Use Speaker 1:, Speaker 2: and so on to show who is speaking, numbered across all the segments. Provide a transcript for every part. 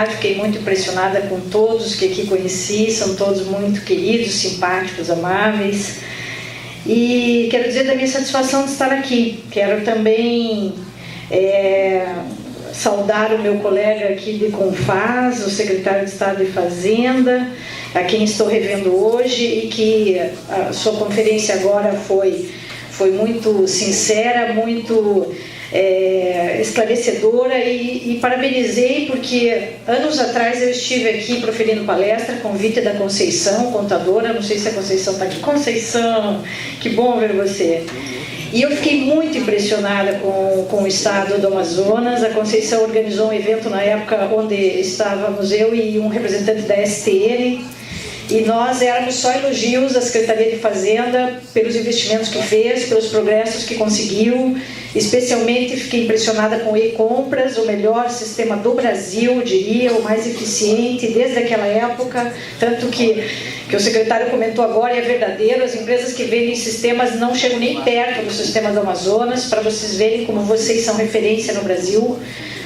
Speaker 1: Fiquei muito impressionada com todos que aqui conheci, são todos muito queridos, simpáticos, amáveis. E quero dizer da minha satisfação de estar aqui. Quero também saudar o meu colega aqui de Confaz, o secretário de Estado de Fazenda, a quem estou revendo hoje, e que a sua conferência agora foi muito sincera, muito esclarecedora, e parabenizei porque anos atrás eu estive aqui proferindo palestra, convite da Conceição, contadora, não sei se a Conceição está aqui. Conceição, que bom ver você. E eu fiquei muito impressionada com o estado do Amazonas. A Conceição organizou um evento na época onde estávamos eu e um representante da STN, e nós éramos só elogios à Secretaria de Fazenda pelos investimentos que fez, pelos progressos que conseguiu. Especialmente fiquei impressionada com o e-compras, o melhor sistema do Brasil, diria, o mais eficiente desde aquela época, tanto que o secretário comentou agora, e é verdadeiro, as empresas que vendem sistemas não chegam nem perto do sistema do Amazonas, para vocês verem como vocês são referência no Brasil.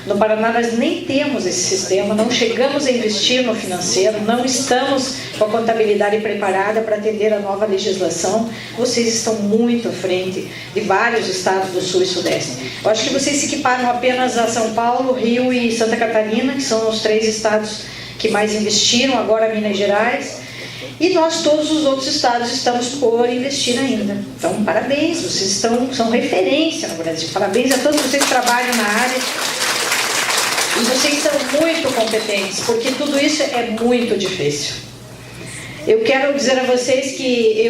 Speaker 1: No Paraná nós nem temos esse sistema, não chegamos a investir no financeiro, não estamos com a contabilidade preparada para atender a nova legislação. Vocês estão muito à frente de vários estados do Sul e Sudeste. Eu acho que vocês se equiparam apenas a São Paulo, Rio e Santa Catarina, que são os 3 estados que mais investiram, agora Minas Gerais. E nós, todos os outros estados, estamos por investir ainda. Então, parabéns, vocês são referência no Brasil. Parabéns a todos vocês que trabalham na área. E vocês são muito competentes, porque tudo isso é muito difícil. Eu quero dizer a vocês que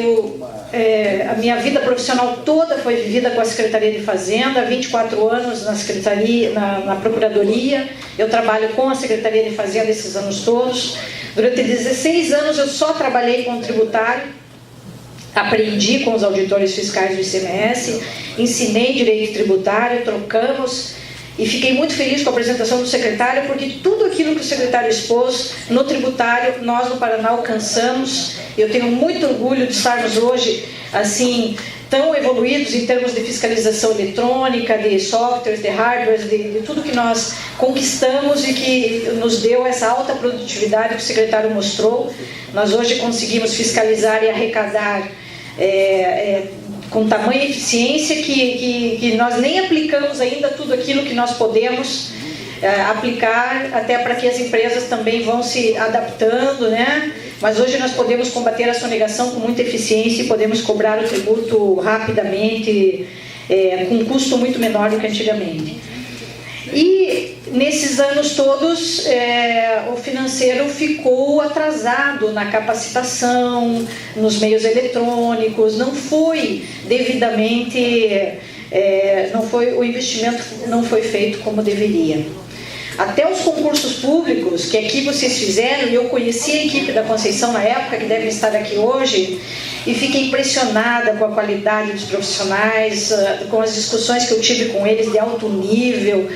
Speaker 1: a minha vida profissional toda foi vivida com a Secretaria de Fazenda, 24 anos na Secretaria, na Procuradoria. Eu trabalho com a Secretaria de Fazenda esses anos todos. Durante 16 anos eu só trabalhei com o tributário, aprendi com os auditores fiscais do ICMS, ensinei direito tributário, trocamos. E fiquei muito feliz com a apresentação do secretário, porque tudo aquilo que o secretário expôs no tributário, nós no Paraná alcançamos. Eu tenho muito orgulho de estarmos hoje, assim, tão evoluídos em termos de fiscalização eletrônica, de softwares, de hardwares, de tudo que nós conquistamos e que nos deu essa alta produtividade que o secretário mostrou. Nós hoje conseguimos fiscalizar e arrecadar com tamanha eficiência que nós nem aplicamos ainda tudo aquilo que nós podemos aplicar, até para que as empresas também vão se adaptando, né? Mas hoje nós podemos combater a sonegação com muita eficiência e podemos cobrar o tributo rapidamente, com um custo muito menor do que antigamente. E nesses anos todos o financeiro ficou atrasado na capacitação, nos meios eletrônicos, não foi devidamente, o investimento não foi feito como deveria. Até os concursos públicos que aqui vocês fizeram, e eu conheci a equipe da Conceição na época, que deve estar aqui hoje, e fiquei impressionada com a qualidade dos profissionais, com as discussões que eu tive com eles de alto nível.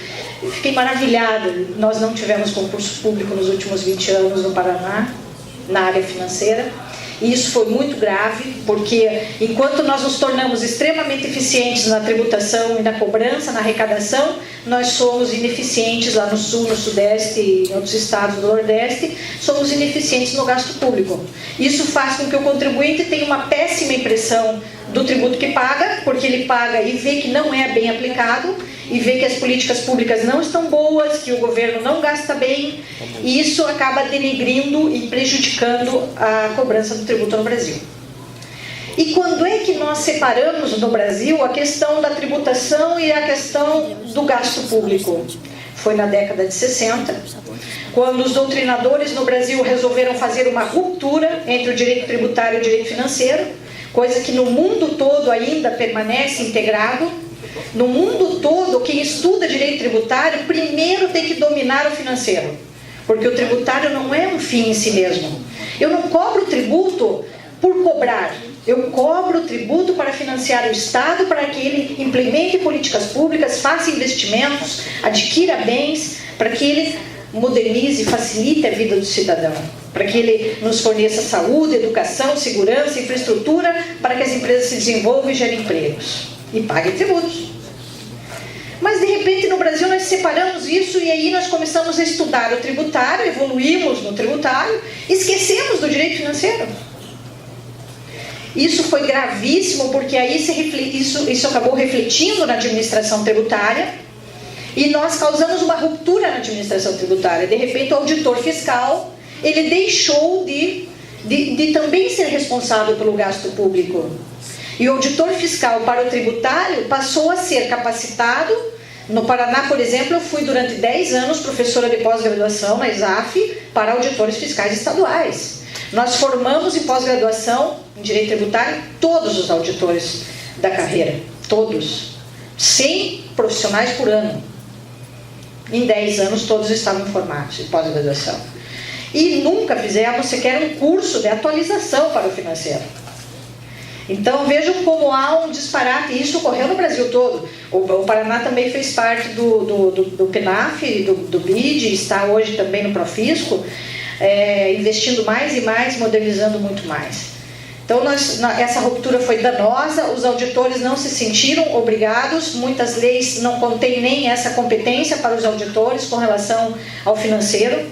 Speaker 1: Fiquei maravilhada. Nós não tivemos concurso público nos últimos 20 anos no Paraná, na área financeira. E isso foi muito grave, porque enquanto nós nos tornamos extremamente eficientes na tributação e na cobrança, na arrecadação, nós somos ineficientes lá no Sul, no Sudeste e em outros estados do Nordeste, somos ineficientes no gasto público. Isso faz com que o contribuinte tenha uma péssima impressão do tributo que paga, porque ele paga e vê que não é bem aplicado, e vê que as políticas públicas não estão boas, que o governo não gasta bem, e isso acaba denegrindo e prejudicando a cobrança do tributo no Brasil. E quando é que nós separamos no Brasil a questão da tributação e a questão do gasto público? Foi na década de 60, quando os doutrinadores no Brasil resolveram fazer uma ruptura entre o direito tributário e o direito financeiro, coisa que no mundo todo ainda permanece integrado. No mundo todo, quem estuda direito tributário primeiro tem que dominar o financeiro, porque o tributário não é um fim em si mesmo. Eu não cobro tributo por cobrar, eu cobro tributo para financiar o Estado, para que ele implemente políticas públicas, faça investimentos, adquira bens, para que ele modernize e facilite a vida do cidadão, para que ele nos forneça saúde, educação, segurança, infraestrutura, para que as empresas se desenvolvam e gerem empregos e paguem tributos. Mas de repente repente, no Brasil, nós separamos isso e aí nós começamos a estudar o tributário, evoluímos no tributário, esquecemos do direito financeiro. Isso foi gravíssimo, porque aí isso acabou refletindo na administração tributária e nós causamos uma ruptura na administração tributária. De repente, o auditor fiscal, ele deixou de também ser responsável pelo gasto público. E o auditor fiscal para o tributário passou a ser capacitado. No Paraná, por exemplo, eu fui durante 10 anos professora de pós-graduação na ESAF para auditores fiscais estaduais. Nós formamos em pós-graduação em direito tributário todos os auditores da carreira, todos, 100 profissionais por ano. Em 10 anos todos estavam formados em pós-graduação. E nunca fizemos sequer um curso de atualização para o financeiro. Então vejam como há um disparate, e isso ocorreu no Brasil todo. O Paraná também fez parte do PNAF, do BID, está hoje também no Profisco, investindo mais e mais, modernizando muito mais. Então essa ruptura foi danosa, os auditores não se sentiram obrigados, muitas leis não contêm nem essa competência para os auditores com relação ao financeiro,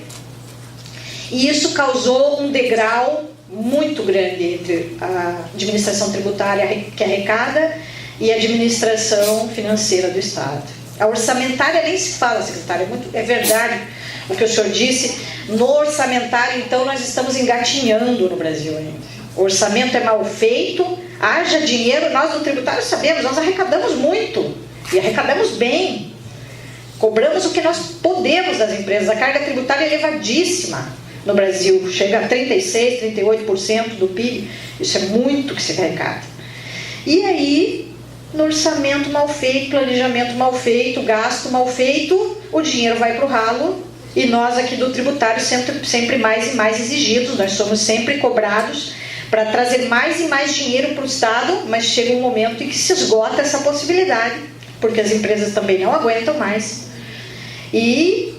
Speaker 1: e isso causou um degrau muito grande entre a administração tributária que arrecada e a administração financeira do Estado. A orçamentária nem se fala, secretária, é verdade o que o senhor disse. No orçamentário, então, nós estamos engatinhando no Brasil ainda. O orçamento é mal feito, haja dinheiro, nós no tributário sabemos, nós arrecadamos muito, e arrecadamos bem. Cobramos o que nós podemos das empresas, a carga tributária é elevadíssima no Brasil, chega a 36%, 38% do PIB, isso é muito que se arrecada. E aí, no orçamento mal feito, planejamento mal feito, gasto mal feito, o dinheiro vai para o ralo, e nós aqui do tributário sempre mais e mais exigidos, nós somos sempre cobrados para trazer mais e mais dinheiro para o Estado, mas chega um momento em que se esgota essa possibilidade, porque as empresas também não aguentam mais. E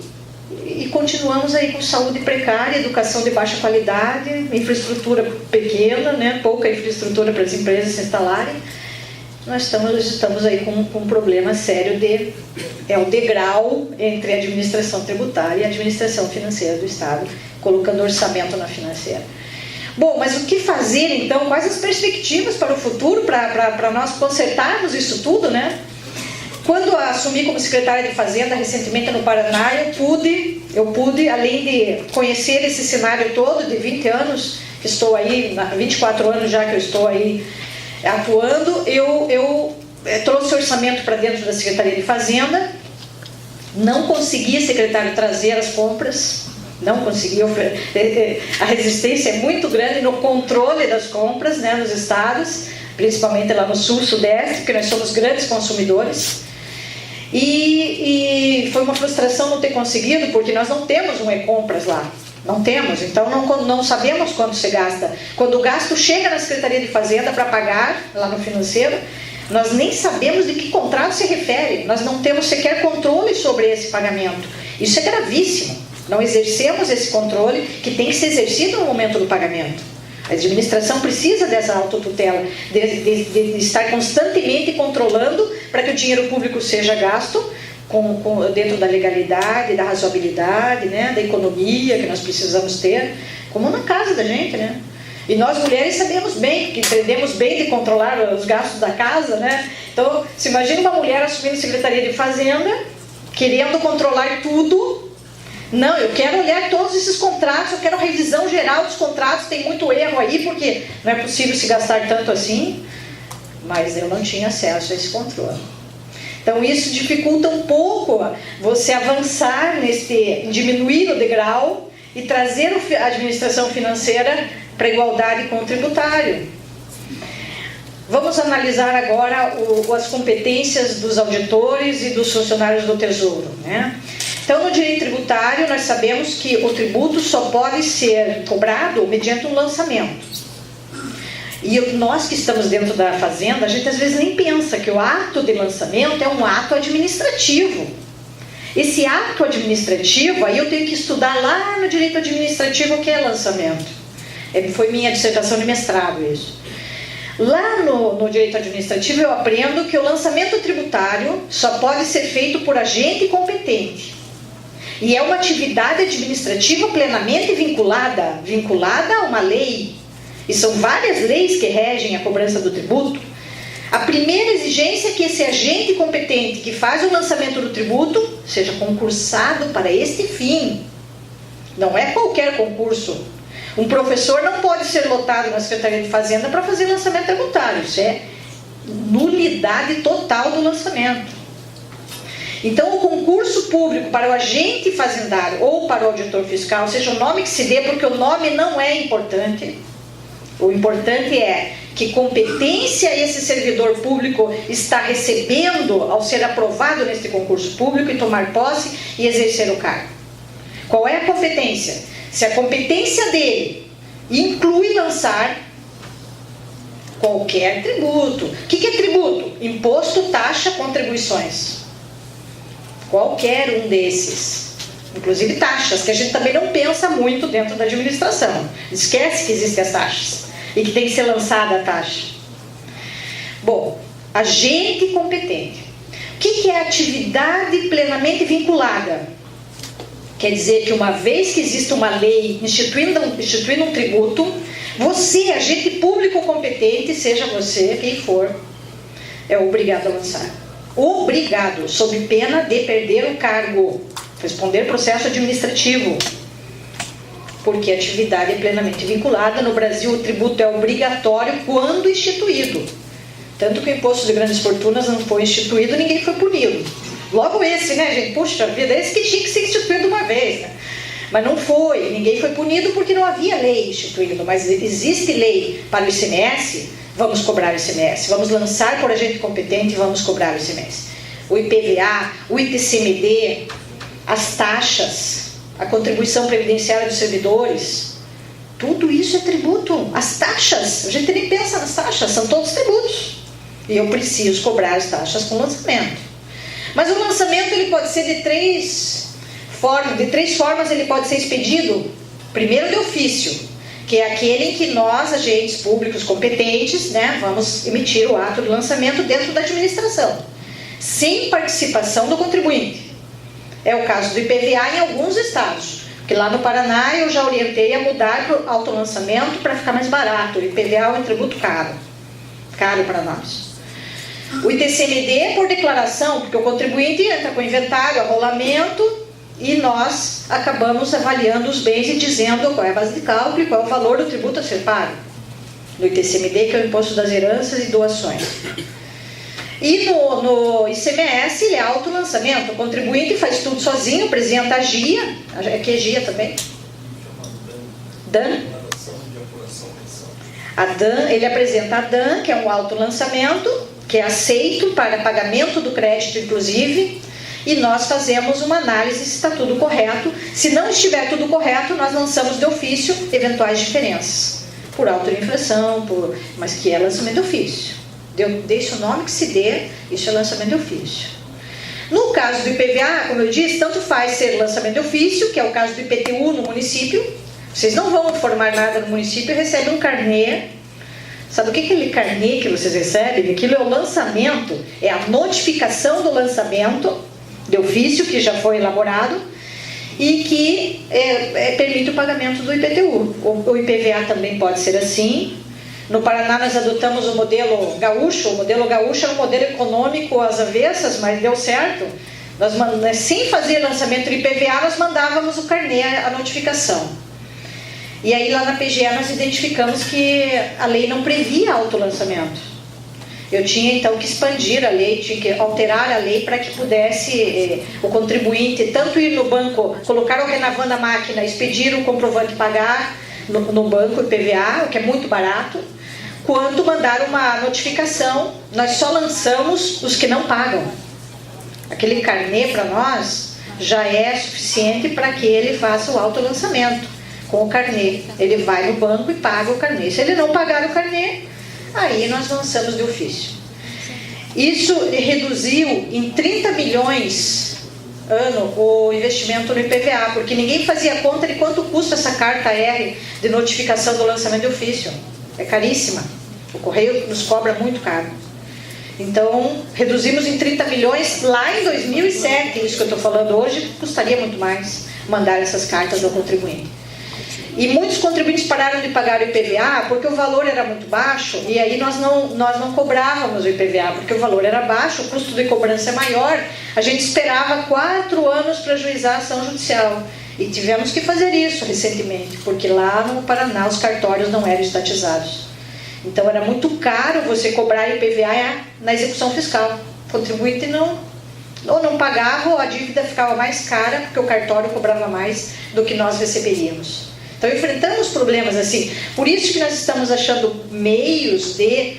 Speaker 1: continuamos aí com saúde precária, educação de baixa qualidade, infraestrutura pequena, né? Pouca infraestrutura para as empresas se instalarem. Nós estamos aí com um problema sério o degrau entre a administração tributária e a administração financeira do Estado, colocando orçamento na financeira. Bom, mas o que fazer então? Quais as perspectivas para o futuro, para nós consertarmos isso tudo, né? Quando assumi como secretária de Fazenda recentemente no Paraná, eu pude, além de conhecer esse cenário todo de 20 anos, que estou aí, 24 anos já que eu estou aí atuando, eu trouxe orçamento para dentro da Secretaria de Fazenda, não consegui, secretário, trazer as compras, não consegui, a resistência é muito grande no controle das compras, né, nos estados, principalmente lá no sul, sudeste, porque nós somos grandes consumidores. E foi uma frustração não ter conseguido, porque nós não temos um e-compras lá. Não temos, então não sabemos quanto se gasta. Quando o gasto chega na Secretaria de Fazenda para pagar, lá no financeiro, nós nem sabemos de que contrato se refere. Nós não temos sequer controle sobre esse pagamento. Isso é gravíssimo. Não exercemos esse controle que tem que ser exercido no momento do pagamento. A administração precisa dessa autotutela, de estar constantemente controlando para que o dinheiro público seja gasto dentro da legalidade, da razoabilidade, né, da economia que nós precisamos ter, como na casa da gente, né? E nós mulheres sabemos bem, que entendemos bem de controlar os gastos da casa, né? Então, se imagina uma mulher assumindo Secretaria de Fazenda, querendo controlar tudo. Não, eu quero olhar todos esses contratos, eu quero a revisão geral dos contratos, tem muito erro aí, porque não é possível se gastar tanto assim, mas eu não tinha acesso a esse controle. Então isso dificulta um pouco você avançar diminuir o degrau e trazer a administração financeira para a igualdade com o tributário. Vamos analisar agora as competências dos auditores e dos funcionários do Tesouro, né? Então, no direito tributário, nós sabemos que o tributo só pode ser cobrado mediante um lançamento. E nós que estamos dentro da Fazenda, a gente às vezes nem pensa que o ato de lançamento é um ato administrativo. Esse ato administrativo, aí eu tenho que estudar lá no direito administrativo o que é lançamento. Foi minha dissertação de mestrado isso. Lá no direito administrativo eu aprendo que o lançamento tributário só pode ser feito por agente competente. E é uma atividade administrativa plenamente vinculada a uma lei. E são várias leis que regem a cobrança do tributo. A primeira exigência é que esse agente competente que faz o lançamento do tributo seja concursado para este fim. Não é qualquer concurso. Um professor não pode ser lotado na Secretaria de Fazenda para fazer lançamento tributário. Isso é nulidade total do lançamento. Então, o concurso público para o agente fazendário ou para o auditor fiscal, seja o nome que se dê, porque o nome não é importante. O importante é que competência esse servidor público está recebendo ao ser aprovado neste concurso público e tomar posse e exercer o cargo. Qual é a competência? Se a competência dele inclui lançar qualquer tributo. O que é tributo? Imposto, taxa, contribuições. Qualquer um desses. Inclusive taxas, que a gente também não pensa muito dentro da administração. Esquece que existem as taxas e que tem que ser lançada a taxa. Bom, agente competente. O que é atividade plenamente vinculada? Quer dizer que uma vez que existe uma lei instituindo um tributo, você, agente público competente, seja você quem for, é obrigado a lançar. Obrigado, sob pena de perder o cargo, responder processo administrativo. Porque a atividade é plenamente vinculada. No Brasil, o tributo é obrigatório quando instituído. Tanto que o imposto de grandes fortunas não foi instituído, ninguém foi punido. Logo esse, né, gente? Puxa vida, esse que tinha que ser instituído uma vez, né? Mas não foi, ninguém foi punido porque não havia lei instituída. Mas existe lei para o ICMS, vamos cobrar o ICMS. Vamos lançar por agente competente, vamos cobrar o ICMS. O IPVA, o ITCMD, as taxas, a contribuição previdenciária dos servidores, tudo isso é tributo. As taxas, a gente nem pensa nas taxas, são todos tributos. E eu preciso cobrar as taxas com lançamento. Mas o lançamento ele pode ser de três formas ele pode ser expedido. Primeiro, de ofício, que é aquele em que nós, agentes públicos competentes, né, vamos emitir o ato de lançamento dentro da administração, sem participação do contribuinte. É o caso do IPVA em alguns estados, que lá no Paraná eu já orientei a mudar para o autolançamento para ficar mais barato. O IPVA é um tributo caro para nós. O ITCMD é por declaração, porque o contribuinte entra com inventário, arrolamento, e nós acabamos avaliando os bens e dizendo qual é a base de cálculo e qual é o valor do tributo a ser pago. No ITCMD, que é o Imposto das Heranças e Doações. E no ICMS, ele é autolançamento. O contribuinte faz tudo sozinho, apresenta a GIA, aqui é GIA também. DAN. A DAN, ele apresenta a DAN, que é um autolançamento, que é aceito para pagamento do crédito, inclusive, e nós fazemos uma análise se está tudo correto. Se não estiver tudo correto, nós lançamos de ofício eventuais diferenças, por auto-infração, mas que é lançamento de ofício. Deixa o nome que se dê, isso é lançamento de ofício. No caso do IPVA, como eu disse, tanto faz ser lançamento de ofício, que é o caso do IPTU no município. Vocês não vão formar nada no município e recebem um carnê. Sabe o que é aquele carnê que vocês recebem? Aquilo é o lançamento, é a notificação do lançamento de ofício que já foi elaborado e que permite o pagamento do IPTU. O IPVA também pode ser assim. No Paraná nós adotamos o modelo gaúcho. O modelo gaúcho é um modelo econômico às avessas, mas deu certo. Nós, sem fazer lançamento do IPVA, nós mandávamos o carnê, a notificação. E aí lá na PGE nós identificamos que a lei não previa autolançamento. Eu tinha então que expandir a lei, tinha que alterar a lei para que pudesse o contribuinte tanto ir no banco, colocar o Renavan na máquina, expedir o comprovante pagar no banco IPVA, o que é muito barato, quanto mandar uma notificação. Nós só lançamos os que não pagam. Aquele carnê para nós já é suficiente para que ele faça o autolançamento. Com o carnê, ele vai no banco e paga o carnê. Se ele não pagar o carnê, aí nós lançamos de ofício. Isso reduziu em 30 milhões ano o investimento no IPVA, porque ninguém fazia conta de quanto custa essa carta R de notificação do lançamento de ofício. É caríssima. O Correio nos cobra muito caro. Então, reduzimos em 30 milhões lá em 2007, isso que eu estou falando hoje, custaria muito mais mandar essas cartas ao contribuinte. E muitos contribuintes pararam de pagar o IPVA porque o valor era muito baixo, e aí nós não cobrávamos o IPVA, porque o valor era baixo, o custo de cobrança é maior, a gente esperava 4 anos para ajuizar a ação judicial. E tivemos que fazer isso recentemente, porque lá no Paraná os cartórios não eram estatizados. Então era muito caro você cobrar IPVA na execução fiscal. O contribuinte ou não pagava, ou a dívida ficava mais cara, porque o cartório cobrava mais do que nós receberíamos. Então enfrentamos problemas assim. Por isso que nós estamos achando meios de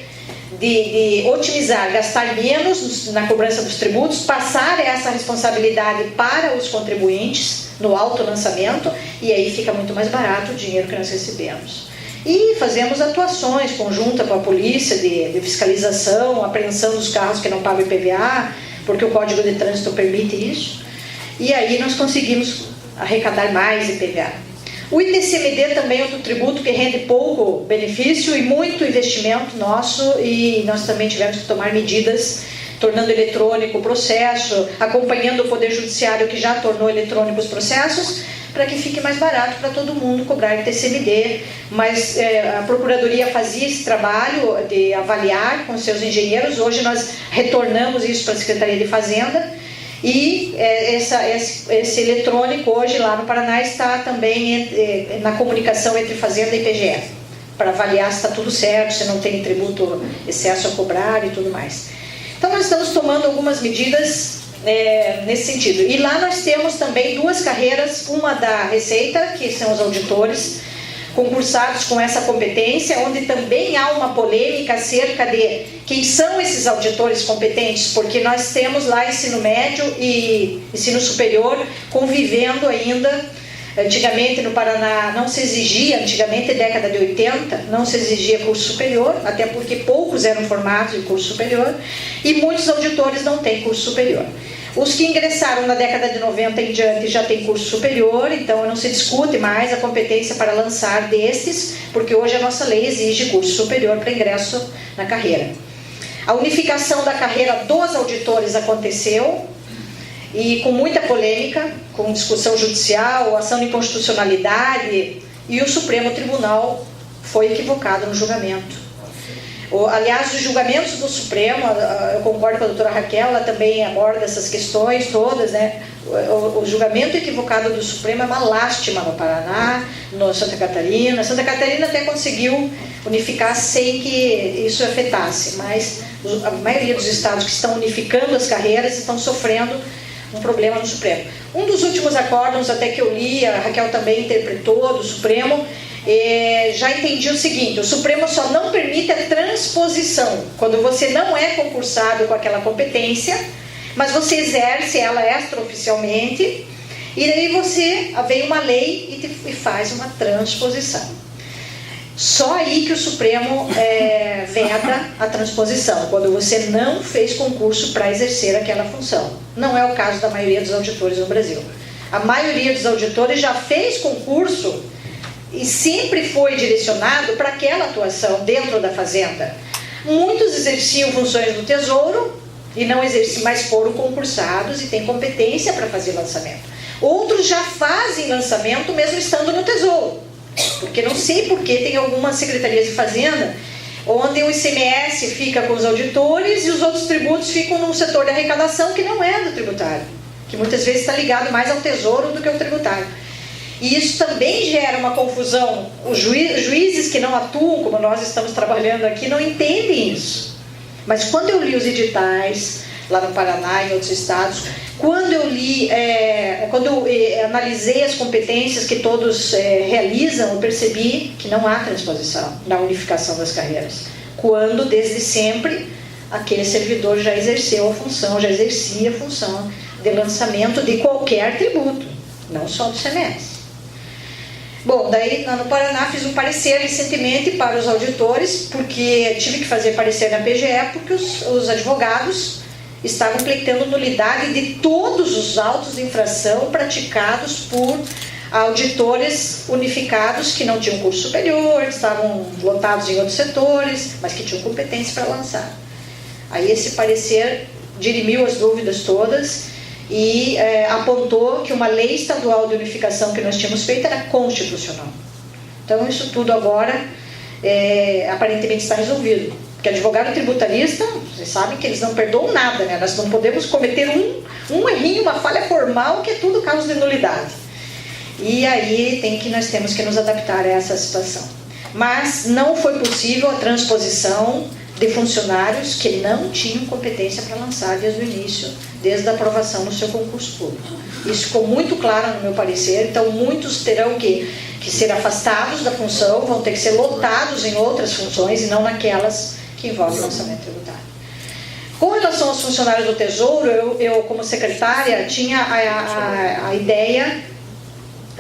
Speaker 1: otimizar, gastar menos na cobrança dos tributos, passar essa responsabilidade para os contribuintes no autolançamento, e aí fica muito mais barato o dinheiro que nós recebemos. E fazemos atuações conjuntas com a polícia de fiscalização, apreensão dos carros que não pagam IPVA, porque o Código de Trânsito permite isso, e aí nós conseguimos arrecadar mais IPVA. O ITCMD também é outro tributo que rende pouco benefício e muito investimento nosso, e nós também tivemos que tomar medidas, tornando eletrônico o processo, acompanhando o Poder Judiciário que já tornou eletrônico os processos, para que fique mais barato para todo mundo cobrar ITCMD. Mas a Procuradoria fazia esse trabalho de avaliar com seus engenheiros. Hoje nós retornamos isso para a Secretaria de Fazenda, e esse eletrônico hoje lá no Paraná está também na comunicação entre Fazenda e PGE, para avaliar se está tudo certo, se não tem tributo excesso a cobrar e tudo mais. Então nós estamos tomando algumas medidas nesse sentido. E lá nós temos também 2 carreiras, uma da Receita, que são os auditores concursados com essa competência, onde também há uma polêmica acerca de quem são esses auditores competentes, porque nós temos lá ensino médio e ensino superior convivendo ainda. Antigamente no Paraná não se exigia, antigamente década de 80, não se exigia curso superior, até porque poucos eram formados em curso superior, e muitos auditores não têm curso superior. Os que ingressaram na década de 90 em diante já têm curso superior, então não se discute mais a competência para lançar destes, porque hoje a nossa lei exige curso superior para ingresso na carreira. A unificação da carreira dos auditores aconteceu, e com muita polêmica, com discussão judicial, ação de inconstitucionalidade, e o Supremo Tribunal foi equivocado no julgamento. Aliás, os julgamentos do Supremo, eu concordo com a doutora Raquel, ela também aborda essas questões todas, né? O julgamento equivocado do Supremo é uma lástima no Paraná, no Santa Catarina. Santa Catarina até conseguiu unificar sem que isso afetasse, mas a maioria dos estados que estão unificando as carreiras estão sofrendo um problema no Supremo. Um dos últimos acórdãos, até que eu li, a Raquel também interpretou, do Supremo, já entendi o seguinte: o Supremo só não permite a transposição quando você não é concursado com aquela competência, mas você exerce ela extraoficialmente, e daí vem uma lei e faz uma transposição. Só aí que o Supremo veda a transposição, quando você não fez concurso para exercer aquela função. Não é o caso da maioria dos auditores no Brasil. A maioria dos auditores já fez concurso e sempre foi direcionado para aquela atuação dentro da Fazenda. Muitos exerciam funções do Tesouro e não exerciam, mas foram concursados e têm competência para fazer lançamento. Outros já fazem lançamento mesmo estando no Tesouro, porque não sei por que tem algumas secretarias de Fazenda onde o ICMS fica com os auditores e os outros tributos ficam num setor de arrecadação que não é do tributário, que muitas vezes está ligado mais ao Tesouro do que ao tributário. E isso também gera uma confusão. Os juízes que não atuam como nós estamos trabalhando aqui não entendem isso. Mas quando eu li os editais lá no Paraná e em outros estados, quando eu analisei as competências que todos realizam, eu percebi que não há transposição na unificação das carreiras, quando desde sempre aquele servidor já exercia a função de lançamento de qualquer tributo, não só do ICMS. Bom, daí no Paraná fiz um parecer recentemente para os auditores, porque tive que fazer parecer na PGE, porque os advogados estavam pleiteando nulidade de todos os autos de infração praticados por auditores unificados que não tinham curso superior, que estavam lotados em outros setores, mas que tinham competência para lançar. Aí esse parecer dirimiu as dúvidas todas e apontou que uma lei estadual de unificação que nós tínhamos feito era constitucional. Então isso tudo agora aparentemente está resolvido. Porque advogado tributarista, vocês sabem que eles não perdoam nada, né? Nós não podemos cometer um errinho, uma falha formal, que é tudo causa de nulidade. E aí nós temos que nos adaptar a essa situação. Mas não foi possível a transposição de funcionários que não tinham competência para lançar desde o início, desde a aprovação no seu concurso público. Isso ficou muito claro no meu parecer, então muitos terão que ser afastados da função, vão ter que ser lotados em outras funções e não naquelas que envolvem lançamento tributário. Com relação aos funcionários do Tesouro, eu como secretária, tinha a ideia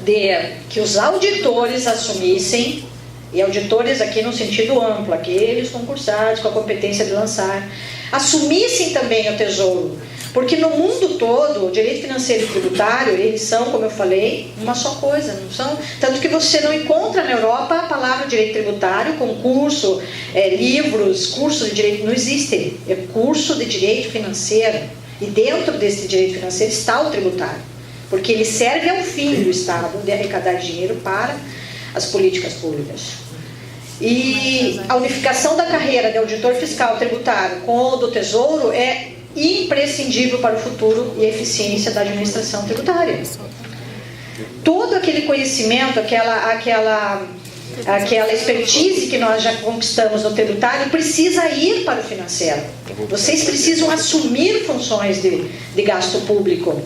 Speaker 1: de que os auditores assumissem, e auditores aqui no sentido amplo, aqueles concursados com a competência de lançar, assumissem também o Tesouro, porque no mundo todo, o direito financeiro e tributário, eles são, como eu falei, uma só coisa, não são? Tanto que você não encontra na Europa a palavra direito tributário, concurso, livros, curso de direito, não existe, é curso de direito financeiro, e dentro desse direito financeiro está o tributário, porque ele serve ao fim do Estado de arrecadar dinheiro para as políticas públicas. E a unificação da carreira de auditor fiscal tributário com o do Tesouro é imprescindível para o futuro e a eficiência da administração tributária. Todo aquele conhecimento, aquela expertise que nós já conquistamos no tributário precisa ir para o financeiro. Vocês precisam assumir funções de gasto público.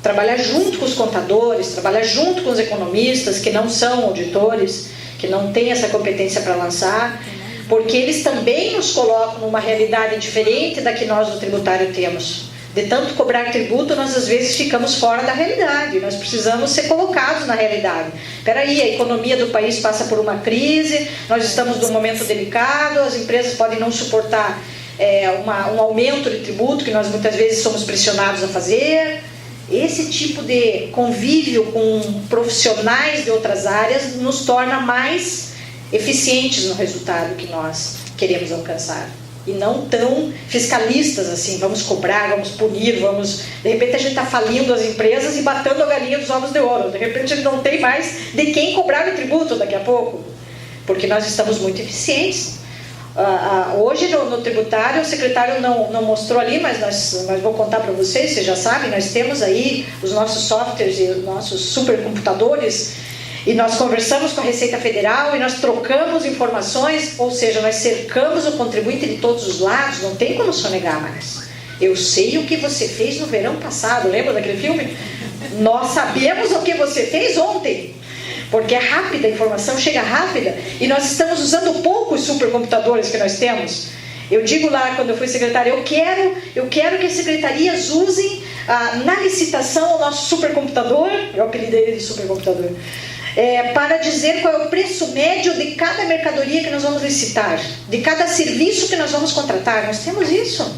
Speaker 1: Trabalhar junto com os contadores, trabalhar junto com os economistas que não são auditores, que não têm essa competência para lançar, porque eles também nos colocam numa realidade diferente da que nós do tributário temos. De tanto cobrar tributo, nós às vezes ficamos fora da realidade, nós precisamos ser colocados na realidade. Espera aí, a economia do país passa por uma crise, nós estamos num momento delicado, as empresas podem não suportar um aumento de tributo que nós muitas vezes somos pressionados a fazer. Esse tipo de convívio com profissionais de outras áreas nos torna mais eficientes no resultado que nós queremos alcançar. E não tão fiscalistas assim, vamos cobrar, vamos punir, de repente a gente está falindo as empresas e batendo a galinha dos ovos de ouro. De repente a gente não tem mais de quem cobrar o tributo daqui a pouco, porque nós estamos muito eficientes. Hoje no tributário, o secretário não mostrou ali, mas vou contar para vocês já sabem, nós temos aí os nossos softwares e os nossos supercomputadores, e nós conversamos com a Receita Federal e nós trocamos informações, ou seja, nós cercamos o contribuinte de todos os lados, não tem como sonegar mais. Eu sei o que você fez no verão passado, lembra daquele filme? Nós sabemos o que você fez ontem. Porque é rápida, a informação chega rápida, e nós estamos usando poucos supercomputadores que nós temos. Eu digo lá, quando eu fui secretária, eu quero que as secretarias usem na licitação o nosso supercomputador, eu apelidei ele de supercomputador, para dizer qual é o preço médio de cada mercadoria que nós vamos licitar, de cada serviço que nós vamos contratar. Nós temos isso.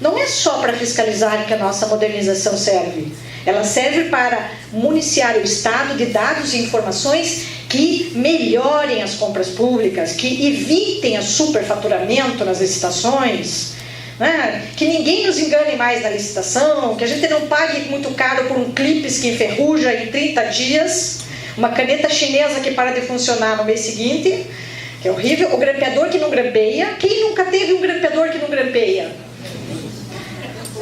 Speaker 1: Não é só para fiscalizar que a nossa modernização serve. Ela serve para municiar o Estado de dados e informações que melhorem as compras públicas, que evitem o superfaturamento nas licitações, né? Que ninguém nos engane mais na licitação, que a gente não pague muito caro por um clipes que enferruja em 30 dias, uma caneta chinesa que para de funcionar no mês seguinte, que é horrível, o grampeador que não grampeia. Quem nunca teve um grampeador que não grampeia?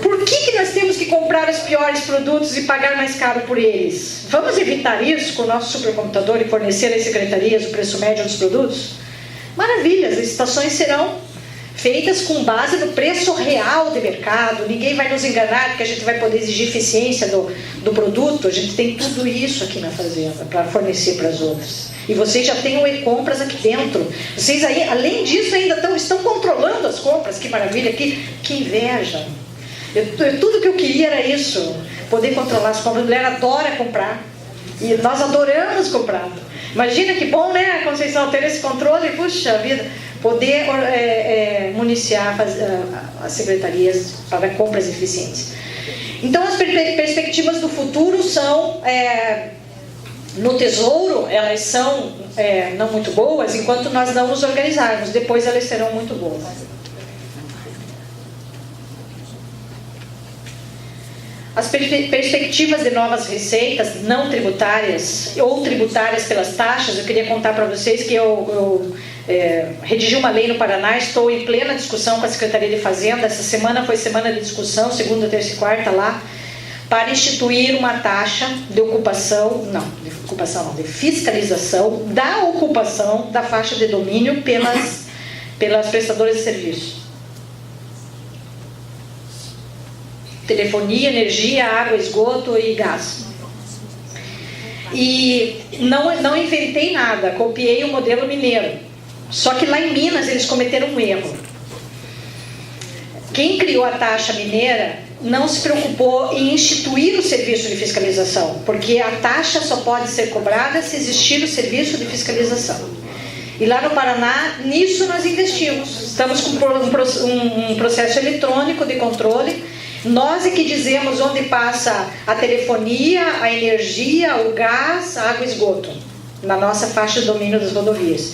Speaker 1: Por que nós temos que comprar os piores produtos e pagar mais caro por eles? Vamos evitar isso com o nosso supercomputador e fornecer às secretarias o preço médio dos produtos? Maravilha, as licitações serão feitas com base no preço real de mercado, ninguém vai nos enganar porque a gente vai poder exigir eficiência do produto. A gente tem tudo isso aqui na fazenda para fornecer para as outras. E vocês já têm o e-compras aqui dentro. Vocês aí, além disso, ainda estão controlando as compras. Que maravilha, que inveja. Tudo que eu queria era isso, poder controlar as compras. A mulher adora comprar e nós adoramos comprar. Imagina que bom, né, Conceição, ter esse controle, puxa vida, poder municiar as secretarias para compras eficientes. Então as perspectivas do futuro são no Tesouro, elas são não muito boas enquanto nós não nos organizarmos. Depois elas serão muito boas. As perspectivas de novas receitas não tributárias ou tributárias pelas taxas, eu queria contar para vocês que eu redigi uma lei no Paraná, estou em plena discussão com a Secretaria de Fazenda. Essa semana foi semana de discussão, segunda, terça e quarta lá, para instituir uma taxa de de fiscalização da ocupação da faixa de domínio pelas prestadoras de serviço. Telefonia, energia, água, esgoto e gás. E não inventei nada, copiei o modelo mineiro. Só que lá em Minas eles cometeram um erro. Quem criou a taxa mineira não se preocupou em instituir o serviço de fiscalização, porque a taxa só pode ser cobrada se existir o serviço de fiscalização. E lá no Paraná, nisso nós investimos. Estamos com um processo eletrônico de controle. Nós é que dizemos onde passa a telefonia, a energia, o gás, a água e esgoto, na nossa faixa de domínio das rodovias.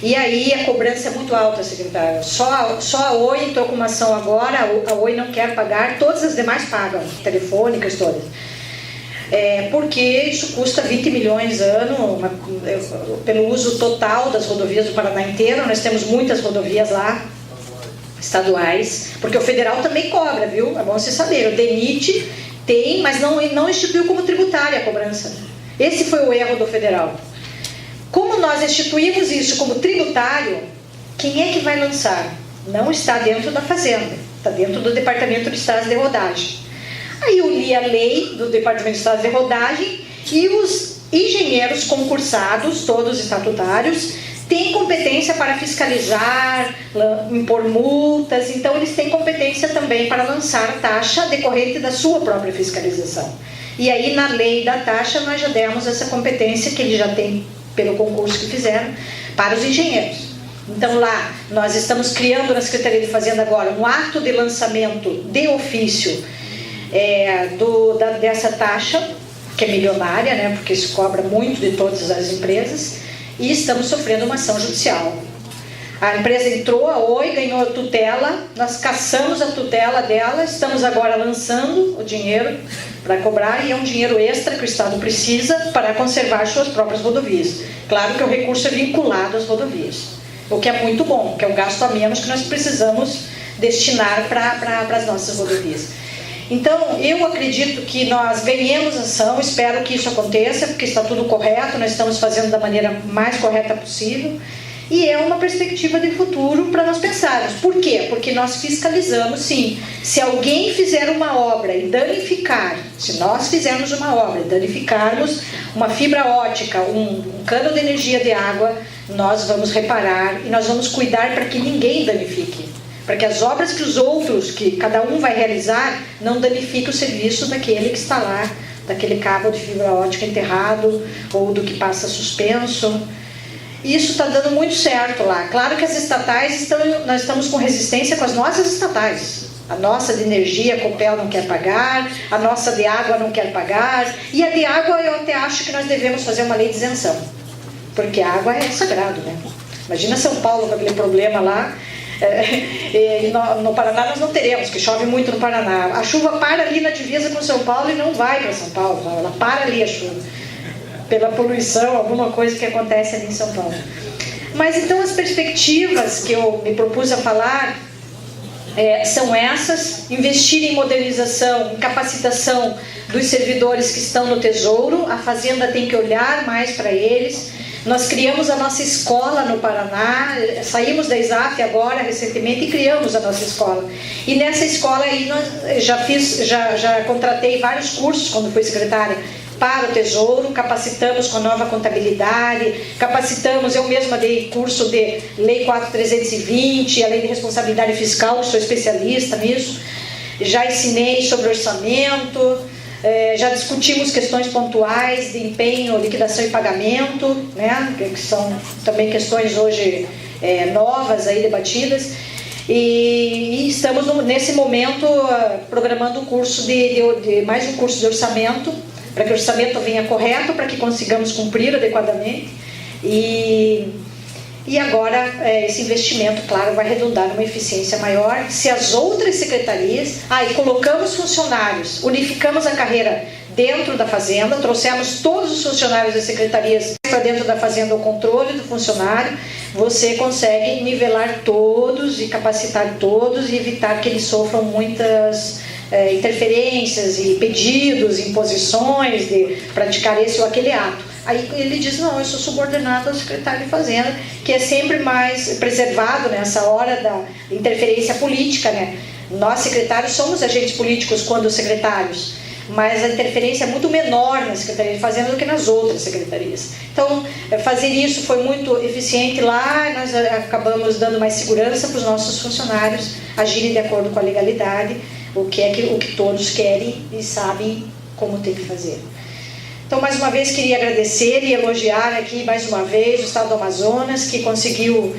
Speaker 1: E aí a cobrança é muito alta, secretário. Só a Oi entrou com uma ação agora, a Oi não quer pagar, todas as demais pagam, telefônicas todas. Porque isso custa 20 milhões ano, pelo uso total das rodovias do Paraná inteiro. Nós temos muitas rodovias lá, estaduais, porque o federal também cobra, viu? É bom você saber. O DENIT tem, mas não instituiu como tributária a cobrança. Esse foi o erro do federal. Como nós instituímos isso como tributário, quem é que vai lançar? Não está dentro da Fazenda, está dentro do Departamento de Estradas de Rodagem. Aí eu li a lei do Departamento de Estradas de Rodagem e os engenheiros concursados, todos estatutários, têm competência para fiscalizar, impor multas, então eles têm competência também para lançar a taxa decorrente da sua própria fiscalização. E aí na lei da taxa nós já demos essa competência que eles já têm pelo concurso que fizeram para os engenheiros. Então lá nós estamos criando na Secretaria de Fazenda agora um ato de lançamento de ofício dessa taxa, que é milionária, né, porque isso cobra muito de todas as empresas, e estamos sofrendo uma ação judicial. A empresa entrou, a Oi ganhou a tutela, nós caçamos a tutela dela, estamos agora lançando o dinheiro para cobrar, e é um dinheiro extra que o Estado precisa para conservar suas próprias rodovias. Claro que o recurso é vinculado às rodovias, o que é muito bom, que é um gasto a menos que nós precisamos destinar para as nossas rodovias. Então, eu acredito que nós ganhemos ação, espero que isso aconteça, porque está tudo correto, nós estamos fazendo da maneira mais correta possível, e é uma perspectiva de futuro para nós pensarmos. Por quê? Porque nós fiscalizamos, sim. Se alguém fizer uma obra e danificar, se nós fizermos uma obra e danificarmos uma fibra ótica, um cano de energia de água, nós vamos reparar e nós vamos cuidar para que ninguém danifique. Para que as obras que os outros, que cada um vai realizar, não danifique o serviço daquele que está lá, daquele cabo de fibra ótica enterrado ou do que passa suspenso. Isso está dando muito certo lá. Claro que as estatais, nós estamos com resistência com as nossas estatais. A nossa de energia, a Copel não quer pagar, a nossa de água não quer pagar, e a de água eu até acho que nós devemos fazer uma lei de isenção, porque a água é sagrado, né? Imagina São Paulo com aquele problema lá. No Paraná nós não teremos, que chove muito no Paraná. A chuva para ali na divisa com São Paulo e não vai para São Paulo, não. Ela para ali a chuva, pela poluição, alguma coisa que acontece ali em São Paulo. Mas então as perspectivas que eu me propus a falar são essas: investir em modernização, em capacitação dos servidores que estão no Tesouro. A Fazenda tem que olhar mais para eles. Nós criamos a nossa escola no Paraná, saímos da ISAF agora recentemente e criamos a nossa escola. E nessa escola aí nós já contratei vários cursos quando fui secretária para o Tesouro, capacitamos com a nova contabilidade, capacitamos, eu mesma dei curso de Lei 4.320, a Lei de Responsabilidade Fiscal, sou especialista nisso, já ensinei sobre orçamento, já discutimos questões pontuais de empenho, liquidação e pagamento, né, que são também questões hoje novas aí debatidas, e estamos nesse momento programando um curso mais um curso de orçamento para que o orçamento venha correto, para que consigamos cumprir adequadamente. E agora esse investimento, claro, vai redundar numa eficiência maior. Se as outras secretarias... e colocamos funcionários, unificamos a carreira dentro da Fazenda, trouxemos todos os funcionários das secretarias para dentro da Fazenda, o controle do funcionário, você consegue nivelar todos e capacitar todos e evitar que eles sofram muitas interferências e pedidos, imposições de praticar esse ou aquele ato. Aí ele diz, não, eu sou subordinado ao secretário de Fazenda, que é sempre mais preservado nessa hora da interferência política, né? Nós, secretários, somos agentes políticos quando secretários, mas a interferência é muito menor na Secretaria de Fazenda do que nas outras secretarias. Então, fazer isso foi muito eficiente lá, nós acabamos dando mais segurança para os nossos funcionários agirem de acordo com a legalidade, o que todos querem e sabem como tem que fazer. Então, mais uma vez, queria agradecer e elogiar aqui, mais uma vez, o Estado do Amazonas, que conseguiu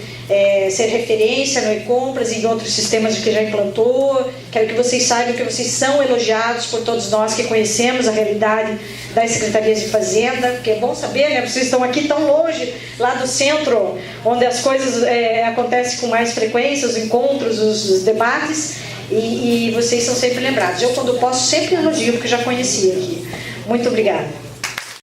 Speaker 1: ser referência no e-compras e em outros sistemas que já implantou. Quero que vocês saibam que vocês são elogiados por todos nós que conhecemos a realidade das secretarias de Fazenda, porque é bom saber, né? Vocês estão aqui tão longe, lá do centro, onde as coisas acontecem com mais frequência, os encontros, os debates, e vocês são sempre lembrados. Eu, quando posso, sempre elogio, porque já conheci aqui. Muito obrigada.